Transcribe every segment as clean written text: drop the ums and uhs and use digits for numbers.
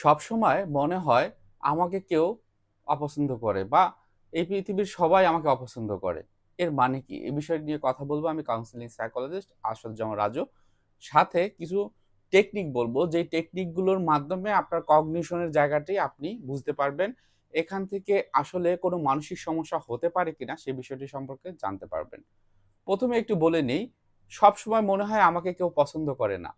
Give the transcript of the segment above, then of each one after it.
সবসময় মনে হয় আমাকে কেউ অপছন্দ করে বা এই পৃথিবীর সবাই আমাকে অপছন্দ করে। এর মানে কি? এই বিষয় নিয়ে কথা বলবো আমি কাউন্সেলিং সাইকোলজিস্ট আসাদুজ্জামান রাজু। সাথে কিছু টেকনিক বলবো, যেই টেকনিকগুলোর মাধ্যমে আপনার কগনিশনের জায়গাটি আপনি বুঝতে পারবেন। এখান থেকে আসলে কোনো মানসিক সমস্যা হতে পারে কিনা সে বিষয়টি সম্পর্কে জানতে পারবেন। ১ম এ একটু বলে নেই, সবসময় মনে হয় আমাকে কেউ পছন্দ করে না।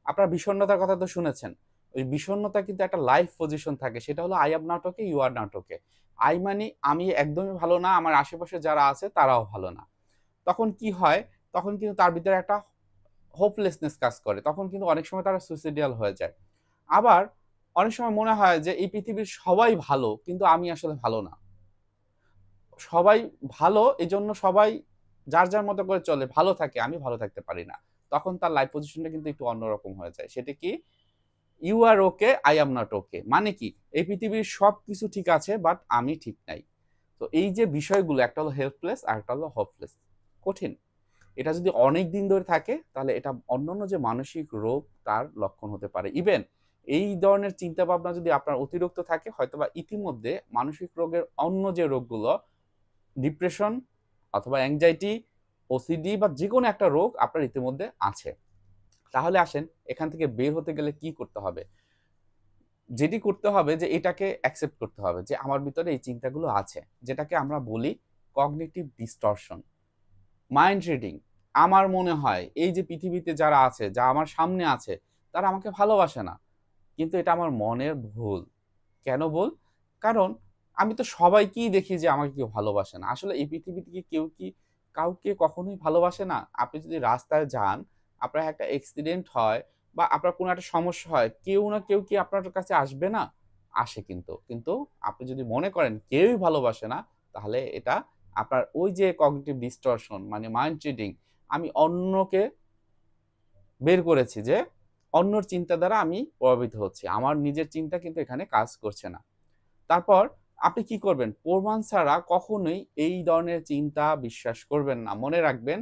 আপনার বিষণ্ণতার কথা তো শুনেছেন। ওই বিষণ্ণতা কিন্তু একটা লাইফ পজিশন থাকে। সেটা হলো I am not okay, you are not okay। I মানে আমি একদমই ভালো না, আমার আশেপাশে যারা আছে তারাও ভালো না। তখন কি হয়? তখন কিন্তু তার ভিতরে একটা হোপলেসনেস কাজ করে। তখন কিন্তু অনেক সময় তারা সুইসাইডাল হয়ে যায়। আবার অনেক সময় মনে হয় যে এই পৃথিবীর সবাই ভালো, কিন্তু আমি আসলে ভালো না। সবাই ভালো, এজন্য সবাই যার, যার মতো করে চলে, ভালো থাকে, আমি ভালো থাকতে পারি না। তখন তার লাইফ পজিশনটা কিন্তু একটু অন্যরকম হয়ে যায়। সেটা কি? You are okay, I am not okay. মানে কি? এই পৃথিবীর সবকিছু ঠিক আছে, বাট আমি ঠিক নাই। তো এই যে বিষয়গুলো, একটা হলো হেল্পলেস, আরেকটা হলো হোপলেস। কঠিন। এটা যদি অনেক দিন ধরে থাকে, তাহলে এটা অন্যান্য যে মানসিক রোগ, তার লক্ষণ হতে পারে। ইভেন এই ধরনের চিন্তাভাবনা যদি আপনার অতিরিক্ত থাকে, হয়তোবা ইতিমধ্যে মানসিক রোগের অন্য যে রোগগুলো, ডিপ্রেশন অথবা অ্যাংজাইটি, ওসিডি বা যেকোনো একটা রোগ আপনার ইতিমধ্যে আছে। তাহলে আসেন, এখান থেকে বের হতে গেলে কি করতে হবে? যেটি করতে হবে যে এটাকে অ্যাকসেপ্ট করতে হবে যে আমার ভিতরে এই চিন্তাগুলো আছে। যেটাকে আমরা বলি কগনিটিভ ডিসটরশন। Mind reading. আমার মনে হয় এই যে পৃথিবীতে যারা আছে, যা আমার সামনে আছে, তারা আমাকে ভালোবাসে না। কিন্তু এটা আমার মনের ভুল। কেন ভুল? কারণ আমি তো সবাইকেই দেখি যে আমাকে কেউ ভালোবাসে না। আসলে এই পৃথিবীতে কি কেউ কি কাউকে কখনোই ভালোবাসে না? আপনি যদি রাস্তায় যান, আপনার একটা অ্যাক্সিডেন্ট হয় বা আপনার কোনো একটা সমস্যা হয়, কেউ না কেউ কি আপনার কাছে আসবে না? আসে কিন্তু। কিন্তু আপনি যদি মনে করেন কেউই ভালোবাসে না, তাহলে এটা আপনার ওই যে কগনিটিভ ডিসটরশন মানে মাইন্ড রিডিং, আমি অন্যকে বের করেছি যে অন্যর চিন্তা দ্বারা আমি প্রভাবিত হচ্ছি। আমার নিজের চিন্তা কিন্তু এখানে কাজ করছে না। তারপর আপনি কি করবেন? প্রমাণ ছাড়া কখনোই এই ধরনের চিন্তা বিশ্বাস করবেন না। মনে রাখবেন,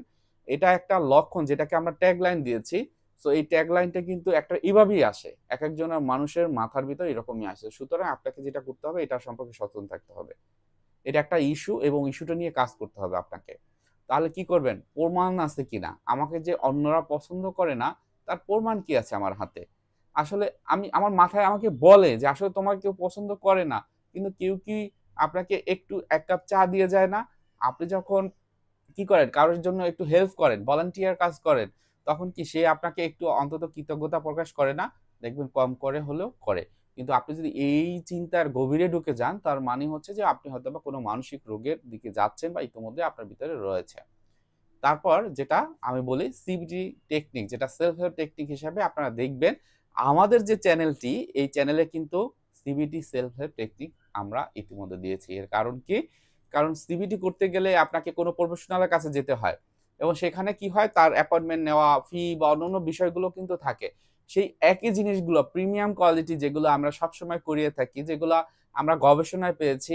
এটা একটা লক্ষণ যেটাকে আমরা ট্যাগলাইন দিয়েছি। সো এই ট্যাগলাইনটা কিন্তু একটা এভাবেই আসে। একেকজনের মানুষের মাথার ভিতর এরকমই আসে। সুতরাং আপনাকে যেটা করতে হবে এটা সম্পর্কে সচেতন থাকতে হবে। এটা একটা ইস্যু এবং ইস্যুটা নিয়ে কাজ করতে হবে আপনাকে। তাহলে কি করবেন? প্রমাণ আছে কিনা? আমাকে যে অন্যরা পছন্দ করে না, তার প্রমাণ কি আছে আমার হাতে? আসলে আমার মাথায় আমাকে বলে যে আসলে তোমাকে কেউ পছন্দ করে না। কিন্তু কেউ কি আপনাকে একটু ১ কাপ চা দিয়ে যায় না? আপনি যখন কি করেন? কারোর জন্য একটু হেল্প করেন, ভলান্টিয়ার কাজ করেন, তখন কি সে আপনাকে একটু অন্তত কৃতজ্ঞতা প্রকাশ করে না? দেখবেন কম করে হলেও করে। কিন্তু আপনি যদি এই চিন্তার গভীরে ঢুকে যান, তার মানে হচ্ছে যে আপনি হয়তোবা কোনো মানসিক রোগের দিকে যাচ্ছেন বা ইতিমধ্যে আপনার ভিতরে রয়েছে। তারপর যেটা আমি বলি সিবিটি টেকনিক, যেটা সেলফ হেল্প টেকনিক হিসাবে আপনারা দেখবেন আমাদের যে চ্যানেলটি, এই চ্যানেলে কিন্তু সিবিটি সেলফ হেল্প টেকনিক আমরা ইতিমধ্যে দিয়েছি। এর কারণ কি? কারণ সিবিটি করতে গেলে আপনাকে কোনো প্রফেশনালের কাছে যেতে হয় এবং সেখানে কি হয়, তার অ্যাপয়েন্টমেন্ট নেওয়া, ফি বা অন্যান্য বিষয়গুলো কিন্তু থাকে। সেই একই জিনিসগুলো প্রিমিয়াম কোয়ালিটি যেগুলো আমরা সবসময় করিয়ে থাকি, যেগুলা আমরা গবেষণায় পেয়েছি,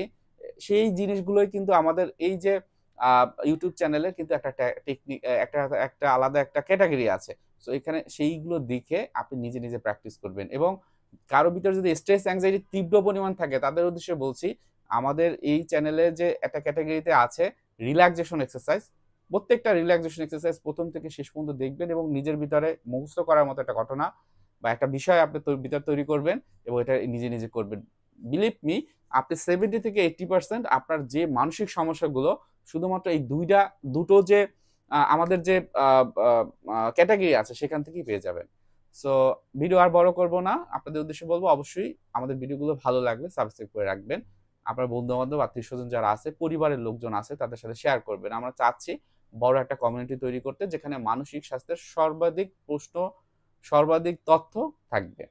সেই জিনিসগুলোই কিন্তু আমাদের এই যে আ ইউটিউব চ্যানেলের কিন্তু একটা টেকনিক, একটা একটা আলাদা একটা ক্যাটেগরি আছে। সো এখানে সেইগুলো দেখে আপনি নিজে, নিজে প্র্যাকটিস করবেন এবং কারো ভিতরে যদি স্ট্রেস অ্যাংজাইটি তীব্র পরিমাণ থাকে, তাদের উদ্দেশ্যে বলছি, আমাদের এই চ্যানেলে যে একটা ক্যাটেগরিতে আছে রিল্যাক্সেশন এক্সারসাইজ। প্রত্যেকটা রিল্যাক্সেশন এক্সারসাইজ ১ম থেকে শেষ পর্যন্ত দেখবেন এবং নিজের ভিতরে মুখস্থ করার মতো একটা ঘটনা বা একটা বিষয় আপনি ভিতরে তৈরি করবেন এবং এটা নিজে, নিজে করবেন। বিলিভ মি, আপনি 70 থেকে 80% আপনার যে মানসিক সমস্যাগুলো শুধুমাত্র এই দুটো যে আমাদের যে আ আ আ ক্যাটেগরি আছে সেখান থেকেই পেয়ে যাবেন। সো ভিডিও আর বড় করব না। আপনাদের উদ্দেশ্যে বলব অবশ্যই আমাদের ভিডিওগুলো ভালো লাগলে সাবস্ক্রাইব করে রাখবেন। আপনার বন্ধু-বান্ধব, আত্মীয়স্বজন যারা আছে, পরিবারের লোকজন আছে তাদের সাথে শেয়ার করবেন। আমরা চাচ্ছি বড় একটা কমিউনিটি তৈরি করতে যেখানে মানসিক স্বাস্থ্যের সর্বাধিক প্রশ্ন, সর্বাধিক তথ্য থাকবে।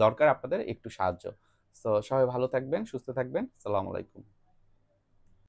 দরকার আপনাদের একটু সাহায্য। সো সবাই ভালো থাকবেন, সুস্থ থাকবেন। আসসালামু আলাইকুম।